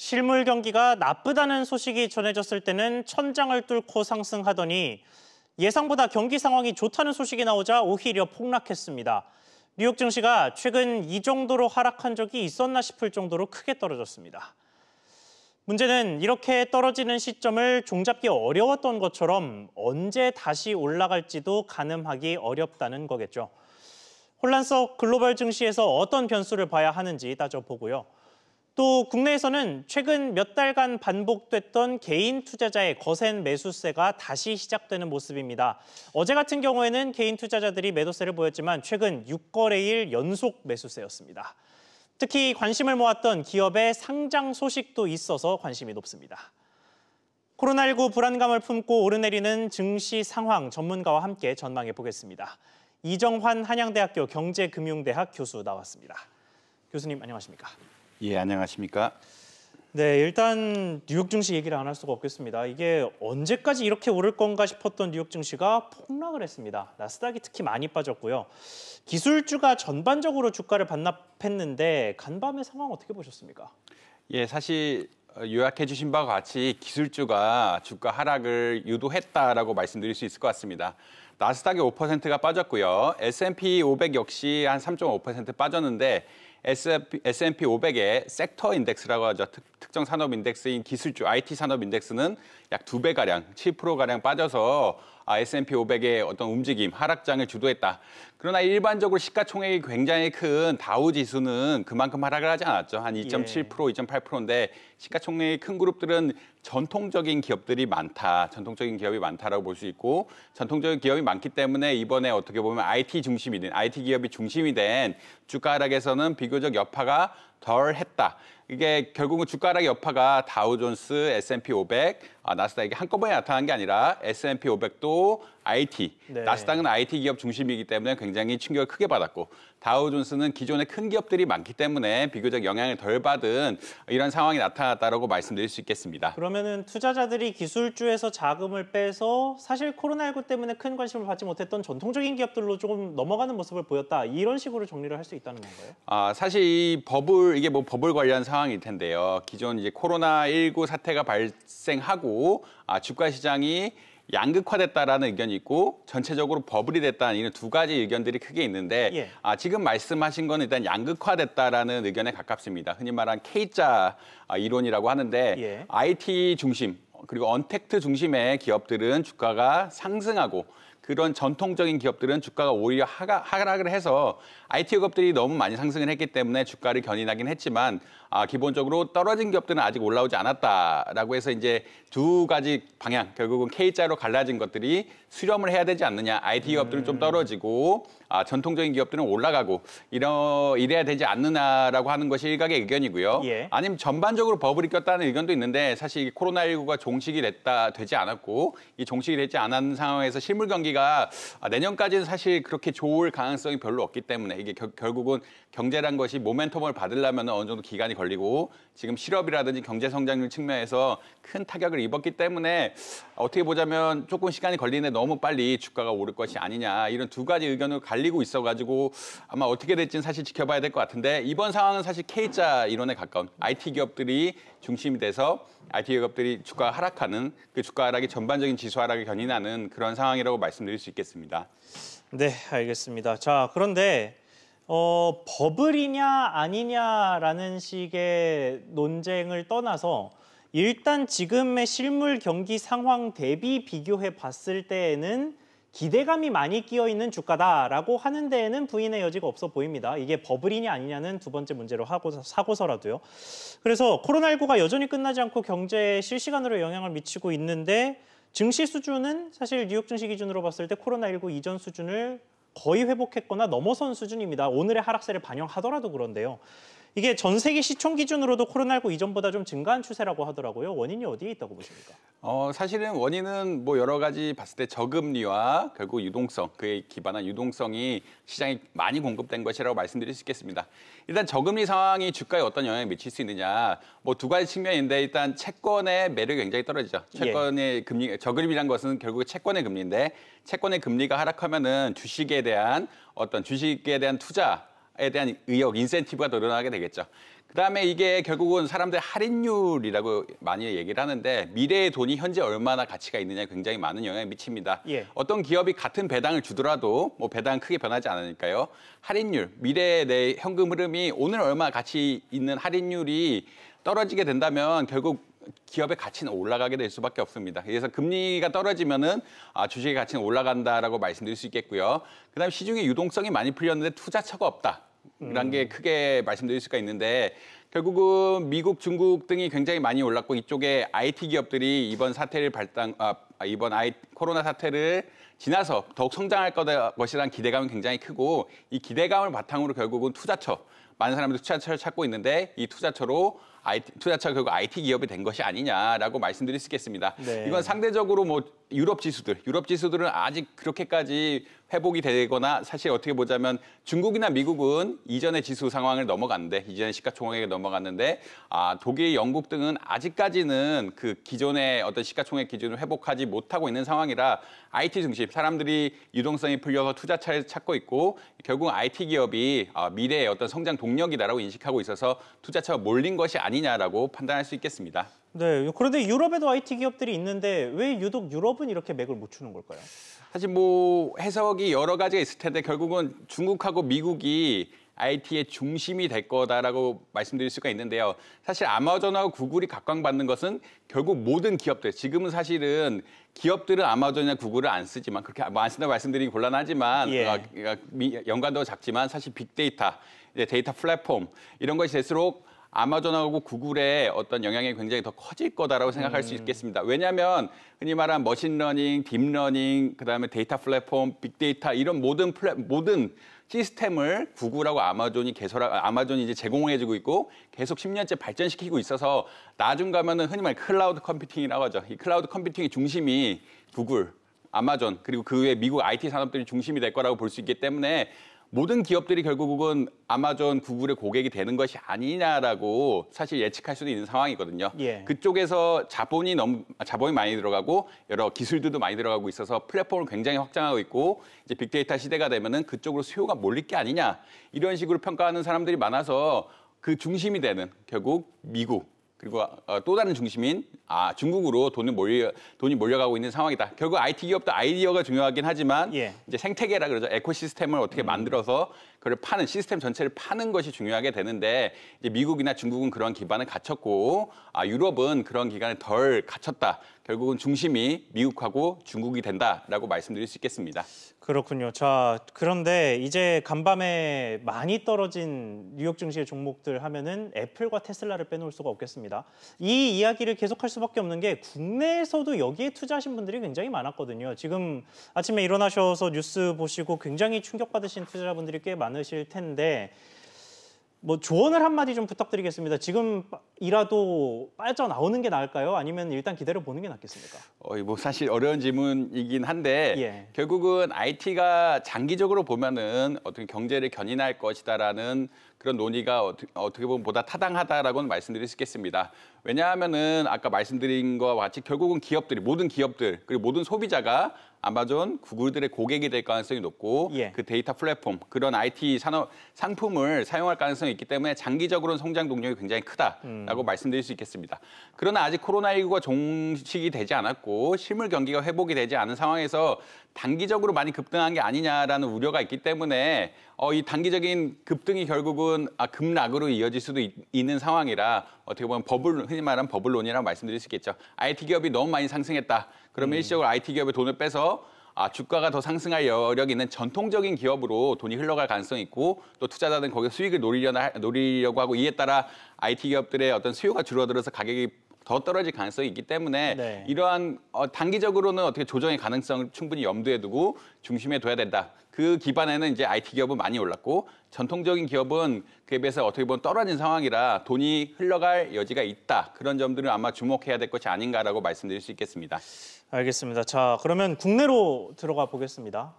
실물 경기가 나쁘다는 소식이 전해졌을 때는 천장을 뚫고 상승하더니 예상보다 경기 상황이 좋다는 소식이 나오자 오히려 폭락했습니다. 뉴욕 증시가 최근 이 정도로 하락한 적이 있었나 싶을 정도로 크게 떨어졌습니다. 문제는 이렇게 떨어지는 시점을 종잡기 어려웠던 것처럼 언제 다시 올라갈지도 가늠하기 어렵다는 거겠죠. 혼란 속 글로벌 증시에서 어떤 변수를 봐야 하는지 따져보고요. 또 국내에서는 최근 몇 달간 반복됐던 개인 투자자의 거센 매수세가 다시 시작되는 모습입니다. 어제 같은 경우에는 개인 투자자들이 매도세를 보였지만 최근 6거래일 연속 매수세였습니다. 특히 관심을 모았던 기업의 상장 소식도 있어서 관심이 높습니다. 코로나19 불안감을 품고 오르내리는 증시 상황 전문가와 함께 전망해 보겠습니다. 이정환 한양대학교 경제금융대학 교수 나왔습니다. 교수님 안녕하십니까? 예, 안녕하십니까? 네, 일단 뉴욕 증시 얘기를 안 할 수가 없겠습니다. 이게 언제까지 이렇게 오를 건가 싶었던 뉴욕 증시가 폭락을 했습니다. 나스닥이 특히 많이 빠졌고요. 기술주가 전반적으로 주가를 반납했는데 간밤의 상황 어떻게 보셨습니까? 예, 사실 요약해 주신 바와 같이 기술주가 주가 하락을 유도했다라고 말씀드릴 수 있을 것 같습니다. 나스닥이 5%가 빠졌고요. S&P 500 역시 한 3.5% 빠졌는데 S&P 500의 섹터 인덱스라고 하죠. 특정 산업 인덱스인 기술주, IT 산업 인덱스는 약 2배가량, 7%가량 빠져서 S&P 500의 어떤 움직임, 하락장을 주도했다. 그러나 일반적으로 시가총액이 굉장히 큰 다우 지수는 그만큼 하락을 하지 않았죠. 한 2.7%, 2.8%인데 시가총액이 큰 그룹들은 전통적인 기업들이 많다. 전통적인 기업이 많다라고 볼 수 있고 전통적인 기업이 많기 때문에 이번에 어떻게 보면 IT 기업이 중심이 된 주가 하락에서는 비교적 여파가 덜 했다. 이게 결국은 주가 하락의 여파가 다우존스, S&P 500, 나스닥이 한꺼번에 나타난 게 아니라 S&P 500도 IT, 네. 나스닥은 IT 기업 중심이기 때문에 굉장히 충격을 크게 받았고 다우존스는 기존의 큰 기업들이 많기 때문에 비교적 영향을 덜 받은 이런 상황이 나타났다고 말씀드릴 수 있겠습니다. 그러면은 투자자들이 기술주에서 자금을 빼서 사실 코로나19 때문에 큰 관심을 받지 못했던 전통적인 기업들로 조금 넘어가는 모습을 보였다. 이런 식으로 정리를 할 수 있다는 건가요? 사실 이게 버블 관련 상황일 텐데요. 기존 이제 코로나19 사태가 발생하고 주가 시장이 양극화됐다라는 의견이 있고 전체적으로 버블이 됐다는 이런 두 가지 의견들이 크게 있는데 지금 말씀하신 건 일단 양극화됐다라는 의견에 가깝습니다. 흔히 말하는 K자 이론이라고 하는데 IT 중심 그리고 언택트 중심의 기업들은 주가가 상승하고 그런 전통적인 기업들은 주가가 오히려 하락을 해서 IT 기업들이 너무 많이 상승을 했기 때문에 주가를 견인하긴 했지만 기본적으로 떨어진 기업들은 아직 올라오지 않았다라고 해서 이제 두 가지 방향, 결국은 K자로 갈라진 것들이 수렴을 해야 되지 않느냐. IT 기업들은 좀 떨어지고 전통적인 기업들은 올라가고 이래야 되지 않느냐라고 하는 것이 일각의 의견이고요. 아니면 전반적으로 버블이 꼈다는 의견도 있는데 사실 코로나19가 종식이 되지 않았고 이 종식이 되지 않은 상황에서 실물 경기가 내년까지는 사실 그렇게 좋을 가능성이 별로 없기 때문에 이게 결국은 경제란 것이 모멘텀을 받으려면 어느 정도 기간이 걸리고 지금 실업이라든지 경제 성장률 측면에서 큰 타격을 입었기 때문에 어떻게 보자면 조금 시간이 걸리는데 너무 빨리 주가가 오를 것이 아니냐 이런 두 가지 의견을 갈리고 있어가지고 아마 어떻게 될지는 사실 지켜봐야 될 것 같은데 이번 상황은 사실 K자 이론에 가까운 IT 기업들이 중심이 돼서 IT 기업들이 주가가 하락하는 그 주가 하락이 전반적인 지수 하락을 견인하는 그런 상황이라고 말씀드릴 수 있겠습니다. 네, 알겠습니다. 자, 그런데 버블이냐 아니냐라는 식의 논쟁을 떠나서 일단 지금의 실물 경기 상황 대비 비교해 봤을 때에는 기대감이 많이 끼어 있는 주가다라고 하는 데에는 부인의 여지가 없어 보입니다. 이게 버블이냐 아니냐는 두 번째 문제로 사고서라도요. 그래서 코로나19가 여전히 끝나지 않고 경제에 실시간으로 영향을 미치고 있는데 증시 수준은 사실 뉴욕 증시 기준으로 봤을 때 코로나19 이전 수준을 거의 회복했거나 넘어선 수준입니다. 오늘의 하락세를 반영하더라도 그런데요. 이게 전 세계 시총 기준으로도 코로나19 이전보다 좀 증가한 추세라고 하더라고요. 원인이 어디에 있다고 보십니까? 사실은 원인은 뭐 여러 가지 봤을 때 저금리와 결국 유동성, 그에 기반한 유동성이 시장에 많이 공급된 것이라고 말씀드릴 수 있겠습니다. 일단 저금리 상황이 주가에 어떤 영향을 미칠 수 있느냐, 뭐 두 가지 측면인데 일단 채권의 매력이 굉장히 떨어지죠. 채권의 금리, 저금리란 것은 결국 채권의 금리인데 채권의 금리가 하락하면은 주식에 대한 투자에 대한 의욕, 인센티브가 늘어나게 되겠죠. 그다음에 이게 결국은 사람들 할인율이라고 많이 얘기를 하는데 미래의 돈이 현재 얼마나 가치가 있느냐에 굉장히 많은 영향을 미칩니다. 예. 어떤 기업이 같은 배당을 주더라도 뭐 배당은 크게 변하지 않으니까요. 할인율, 미래의 내 현금 흐름이 오늘 얼마 가치 있는 할인율이 떨어지게 된다면 결국 기업의 가치는 올라가게 될 수밖에 없습니다. 그래서 금리가 떨어지면은 주식의 가치는 올라간다라고 말씀드릴 수 있겠고요. 그다음에 시중에 유동성이 많이 풀렸는데 투자처가 없다. 라는 게 크게 말씀드릴 수가 있는데 결국은 미국, 중국 등이 굉장히 많이 올랐고 이쪽에 IT 기업들이 이번 사태를 코로나 사태를 지나서 더욱 성장할 것이라는 기대감은 굉장히 크고 이 기대감을 바탕으로 결국은 투자처, 많은 사람들이 투자처를 찾고 있는데 이 투자처가 결국 IT 기업이 된 것이 아니냐라고 말씀드릴 수 있겠습니다. 네. 이건 상대적으로 뭐 유럽 지수들은 아직 그렇게까지 회복이 되거나 사실 어떻게 보자면 중국이나 미국은 이전의 지수 상황을 넘어갔는데 이전의 시가총액에 넘어갔는데 독일, 영국 등은 아직까지는 그 기존의 어떤 시가총액 기준을 회복하지 못하고 있는 상황이라 IT 중심 사람들이 유동성이 풀려서 투자처를 찾고 있고 결국 IT 기업이 미래의 어떤 성장 동력이다라고 인식하고 있어서 투자처가 몰린 것이 아니냐라고 판단할 수 있겠습니다. 네, 그런데 유럽에도 IT 기업들이 있는데 왜 유독 유럽은 이렇게 맥을 못 추는 걸까요? 사실 뭐 해석이 여러 가지가 있을 텐데 결국은 중국하고 미국이 IT의 중심이 될 거다라고 말씀드릴 수가 있는데요. 사실 아마존하고 구글이 각광받는 것은 결국 모든 기업들, 지금은 사실은 기업들은 아마존이나 구글을 안 쓰지만 그렇게 안 쓴다고 말씀드리기 곤란하지만 연관도가 작지만 사실 빅데이터, 데이터 플랫폼 이런 것이 될수록 아마존하고 구글의 어떤 영향이 굉장히 더 커질 거다라고 생각할 수 있겠습니다. 왜냐하면 흔히 말하는 머신러닝, 딥러닝, 그다음에 데이터 플랫폼, 빅데이터 이런 모든 시스템을 구글하고 아마존이 이제 제공해주고 있고 계속 10년째 발전시키고 있어서 나중 가면은 흔히 말하는 클라우드 컴퓨팅이라고 하죠. 이 클라우드 컴퓨팅의 중심이 구글, 아마존 그리고 그 외 미국 IT 산업들이 중심이 될 거라고 볼 수 있기 때문에 모든 기업들이 결국은 아마존, 구글의 고객이 되는 것이 아니냐라고 사실 예측할 수도 있는 상황이거든요. 예. 그쪽에서 자본이 많이 들어가고 여러 기술들도 많이 들어가고 있어서 플랫폼을 굉장히 확장하고 있고 이제 빅데이터 시대가 되면은 그쪽으로 수요가 몰릴 게 아니냐 이런 식으로 평가하는 사람들이 많아서 그 중심이 되는 결국 미국 그리고 또 다른 중심인 중국으로 돈이 몰려가고 있는 상황이다. 결국 IT 기업도 아이디어가 중요하긴 하지만 이제 생태계라 그러죠. 에코시스템을 어떻게 만들어서 그걸 파는 시스템 전체를 파는 것이 중요하게 되는데 이제 미국이나 중국은 그런 기반을 갖췄고 유럽은 그런 기반을 덜 갖췄다. 결국은 중심이 미국하고 중국이 된다라고 말씀드릴 수 있겠습니다. 그렇군요. 자, 그런데 이제 간밤에 많이 떨어진 뉴욕 증시의 종목들 하면은 애플과 테슬라를 빼놓을 수가 없겠습니다. 이 이야기를 계속할 수밖에 없는 게 국내에서도 여기에 투자하신 분들이 굉장히 많았거든요. 지금 아침에 일어나셔서 뉴스 보시고 굉장히 충격받으신 투자자분들이 꽤 많으실 텐데 뭐 조언을 한마디 좀 부탁드리겠습니다. 지금이라도 빠져나오는 게 나을까요? 아니면 일단 기다려보는 게 낫겠습니까? 뭐 사실 어려운 질문이긴 한데 결국은 IT가 장기적으로 보면은 어떻게 경제를 견인할 것이다라는 그런 논의가 어떻게 보면 보다 타당하다라고는 말씀드릴 수 있겠습니다. 왜냐하면은 아까 말씀드린 것과 같이 결국은 모든 기업들 그리고 모든 소비자가 아마존, 구글들의 고객이 될 가능성이 높고 그 데이터 플랫폼, 그런 IT 산업 상품을 사용할 가능성이 있기 때문에 장기적으로는 성장 동력이 굉장히 크다라고 말씀드릴 수 있겠습니다. 그러나 아직 코로나19가 종식이 되지 않았고 실물 경기가 회복이 되지 않은 상황에서 단기적으로 많이 급등한 게 아니냐라는 우려가 있기 때문에 이 단기적인 급등이 결국은 급락으로 이어질 수도 있는 상황이라 어떻게 보면 흔히 말하는 버블론이라고 말씀드릴 수 있겠죠. IT 기업이 너무 많이 상승했다. 그러면 일시적으로 IT 기업의 돈을 빼서 주가가 더 상승할 여력이 있는 전통적인 기업으로 돈이 흘러갈 가능성이 있고 또 투자자들은 거기서 수익을 노리려고 하고 이에 따라 IT 기업들의 어떤 수요가 줄어들어서 가격이 더 떨어질 가능성이 있기 때문에 이러한 단기적으로는 어떻게 조정의 가능성을 충분히 염두에 두고 중심에 둬야 된다. 그 기반에는 이제 IT 기업은 많이 올랐고 전통적인 기업은 그에 비해서 어떻게 보면 떨어진 상황이라 돈이 흘러갈 여지가 있다. 그런 점들은 아마 주목해야 될 것이 아닌가라고 말씀드릴 수 있겠습니다. 알겠습니다. 자, 그러면 국내로 들어가 보겠습니다.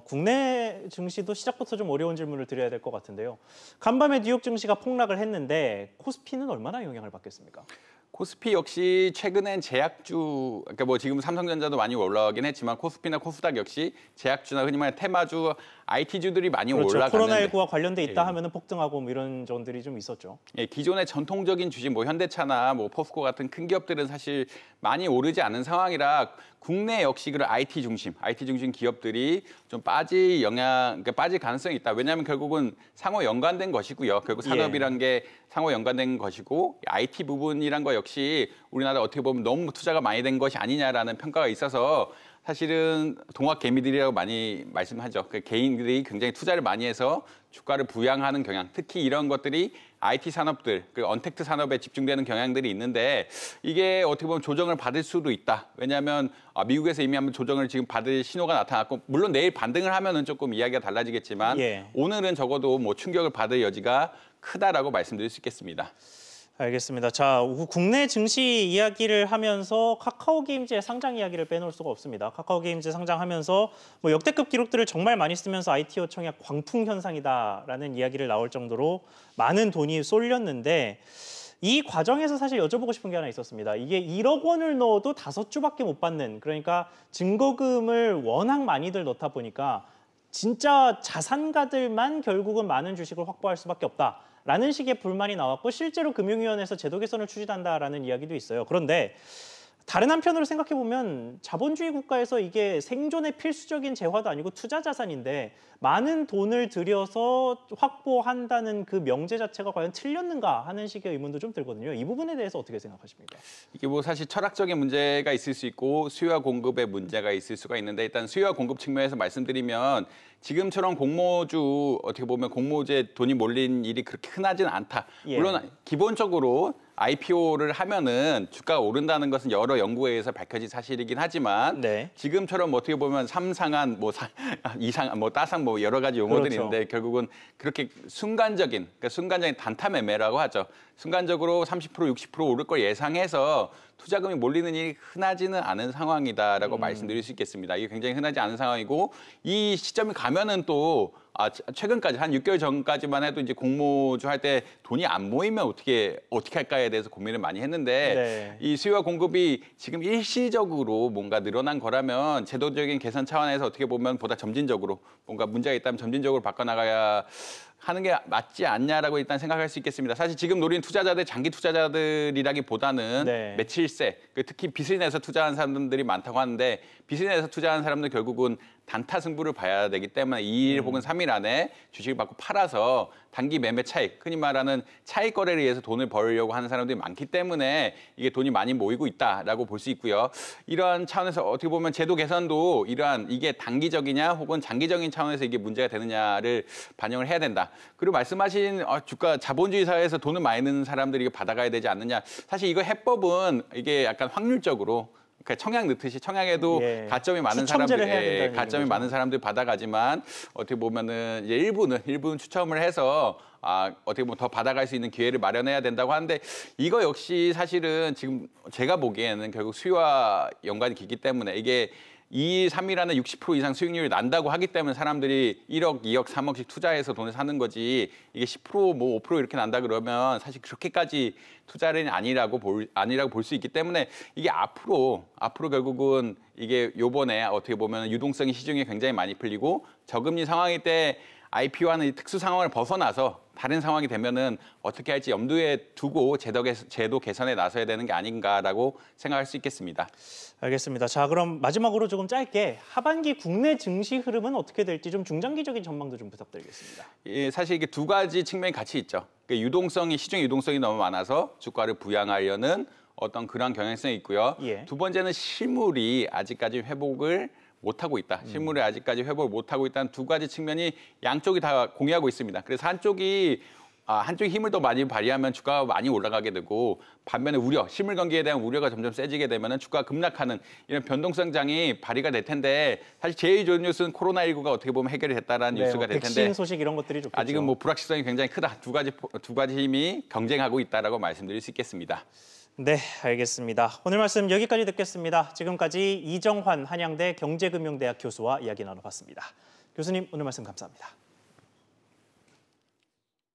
국내 증시도 시작부터 좀 어려운 질문을 드려야 될 것 같은데요. 간밤에 뉴욕 증시가 폭락을 했는데 코스피는 얼마나 영향을 받겠습니까? 코스피 역시 최근엔 제약주, 그러니까 뭐 지금 삼성전자도 많이 올라가긴 했지만 코스피나 코스닥 역시 제약주나 흔히 말하는 테마주 IT주들이 많이 그렇죠. 올라갔는데 코로나19와 관련돼 있다 하면은 폭등하고 뭐 이런 점들이 좀 있었죠. 예, 기존의 전통적인 주식, 뭐 현대차나 뭐 포스코 같은 큰 기업들은 사실 많이 오르지 않은 상황이라 국내 역시 그런 IT 중심 기업들이 좀 그러니까 빠질 가능성이 있다. 왜냐하면 결국은 상호 연관된 것이고요. 결국 산업이란 게 상호 연관된 것이고 IT 부분이란 거 역시 우리나라 어떻게 보면 너무 투자가 많이 된 것이 아니냐라는 평가가 있어서 사실은 동학 개미들이라고 많이 말씀하죠. 그 개인들이 굉장히 투자를 많이 해서 주가를 부양하는 경향, 특히 이런 것들이 IT 산업들, 그 언택트 산업에 집중되는 경향들이 있는데 이게 어떻게 보면 조정을 받을 수도 있다. 왜냐하면 미국에서 이미 한번 조정을 지금 받을 신호가 나타났고 물론 내일 반등을 하면은 조금 이야기가 달라지겠지만 오늘은 적어도 뭐 충격을 받을 여지가 크다라고 말씀드릴 수 있겠습니다. 알겠습니다. 자, 국내 증시 이야기를 하면서 카카오게임즈의 상장 이야기를 빼놓을 수가 없습니다. 카카오게임즈 상장하면서 뭐 역대급 기록들을 정말 많이 쓰면서 ITO 청약 광풍 현상이다라는 이야기를 나올 정도로 많은 돈이 쏠렸는데 이 과정에서 사실 여쭤보고 싶은 게 하나 있었습니다. 이게 1억 원을 넣어도 5주밖에 못 받는, 그러니까 증거금을 워낙 많이들 넣다 보니까 진짜 자산가들만 결국은 많은 주식을 확보할 수밖에 없다. 라는 식의 불만이 나왔고 실제로 금융위원회에서 제도 개선을 추진한다라는 이야기도 있어요. 그런데 다른 한편으로 생각해보면 자본주의 국가에서 이게 생존의 필수적인 재화도 아니고 투자 자산인데 많은 돈을 들여서 확보한다는 그 명제 자체가 과연 틀렸는가 하는 식의 의문도 좀 들거든요. 이 부분에 대해서 어떻게 생각하십니까? 이게 뭐 사실 철학적인 문제가 있을 수 있고 수요와 공급의 문제가 있을 수가 있는데 일단 수요와 공급 측면에서 말씀드리면 지금처럼 공모주 어떻게 보면 공모주에 돈이 몰린 일이 그렇게 흔하지는 않다. 물론 기본적으로 IPO를 하면은 주가가 오른다는 것은 여러 연구에 의해서 밝혀진 사실이긴 하지만 지금처럼 어떻게 보면 삼상한 뭐 이상 뭐 따상 뭐 여러 가지 용어들이 있는데 결국은 그렇게 순간적인 단타 매매라고 하죠. 순간적으로 30% 60% 오를 걸 예상해서 투자금이 몰리는 일이 흔하지는 않은 상황이다라고 말씀드릴 수 있겠습니다. 이게 굉장히 흔하지 않은 상황이고 이 시점이 가면은 또 최근까지 한 6개월 전까지만 해도 이제 공모주 할 때 돈이 안 모이면 어떻게 할까에 대해서 고민을 많이 했는데 이 수요와 공급이 지금 일시적으로 뭔가 늘어난 거라면 제도적인 개선 차원에서 어떻게 보면 보다 점진적으로 뭔가 문제가 있다면 점진적으로 바꿔나가야 하는 게 맞지 않냐라고 일단 생각할 수 있겠습니다. 사실 지금 노린 투자자들, 장기 투자자들이라기보다는 며칠새, 특히 빚을 내서 투자한 사람들이 많다고 하는데 빚을 내서 투자한 사람들 결국은 단타 승부를 봐야 되기 때문에 2일 혹은 3일 안에 주식을 받고 팔아서 단기 매매 차익, 흔히 말하는 차익 거래를 위해서 돈을 벌려고 하는 사람들이 많기 때문에 이게 돈이 많이 모이고 있다라고 볼 수 있고요. 이러한 차원에서 어떻게 보면 제도 개선도 이게 단기적이냐 혹은 장기적인 차원에서 이게 문제가 되느냐를 반영을 해야 된다. 그리고 말씀하신 주가 자본주의 사회에서 돈을 많이 넣는 사람들이 이거 받아가야 되지 않느냐. 사실 이거 해법은 이게 약간 확률적으로 청약 넣듯이 청약에도 가점이 많은 사람들이 받아가지만 어떻게 보면은 이제 일부는 추첨을 해서 어떻게 보면 더 받아갈 수 있는 기회를 마련해야 된다고 하는데 이거 역시 사실은 지금 제가 보기에는 결국 수요와 연관이 깊기 때문에 이게 2일, 3일 안에 60% 이상 수익률이 난다고 하기 때문에 사람들이 1억, 2억, 3억씩 투자해서 돈을 사는 거지 이게 10%, 뭐 5% 이렇게 난다 그러면 사실 그렇게까지 투자는 아니라고 볼 수 있기 때문에 이게 앞으로 결국은 이게 요번에 어떻게 보면 유동성이 시중에 굉장히 많이 풀리고 저금리 상황일 때 IPO하는 특수 상황을 벗어나서 다른 상황이 되면은 어떻게 할지 염두에 두고 제도 개선에 나서야 되는 게 아닌가라고 생각할 수 있겠습니다. 알겠습니다. 자, 그럼 마지막으로 조금 짧게 하반기 국내 증시 흐름은 어떻게 될지 좀 중장기적인 전망도 좀 부탁드리겠습니다. 예, 사실 이게 두 가지 측면이 같이 있죠. 시중 유동성이 너무 많아서 주가를 부양하려는 어떤 그런 경향성이 있고요. 두 번째는 실물이 아직까지 회복을 못하고 있다. 실물이 아직까지 회복을 못하고 있다는 두 가지 측면이 양쪽이 다 공유하고 있습니다. 그래서 한쪽이 힘을 더 많이 발휘하면 주가가 많이 올라가게 되고 반면에 실물 경기에 대한 우려가 점점 세지게 되면 주가가 급락하는 이런 변동성장이 발휘가 될 텐데 사실 제일 좋은 뉴스는 코로나19가 어떻게 보면 해결이 됐다라는 뉴스가 될 텐데 백신 소식 이런 것들이 좋겠죠. 아직은 뭐 불확실성이 굉장히 크다. 두 가지 힘이 경쟁하고 있다라고 말씀드릴 수 있겠습니다. 네, 알겠습니다. 오늘 말씀 여기까지 듣겠습니다. 지금까지 이정환 한양대 경제금융대학 교수와 이야기 나눠봤습니다. 교수님, 오늘 말씀 감사합니다.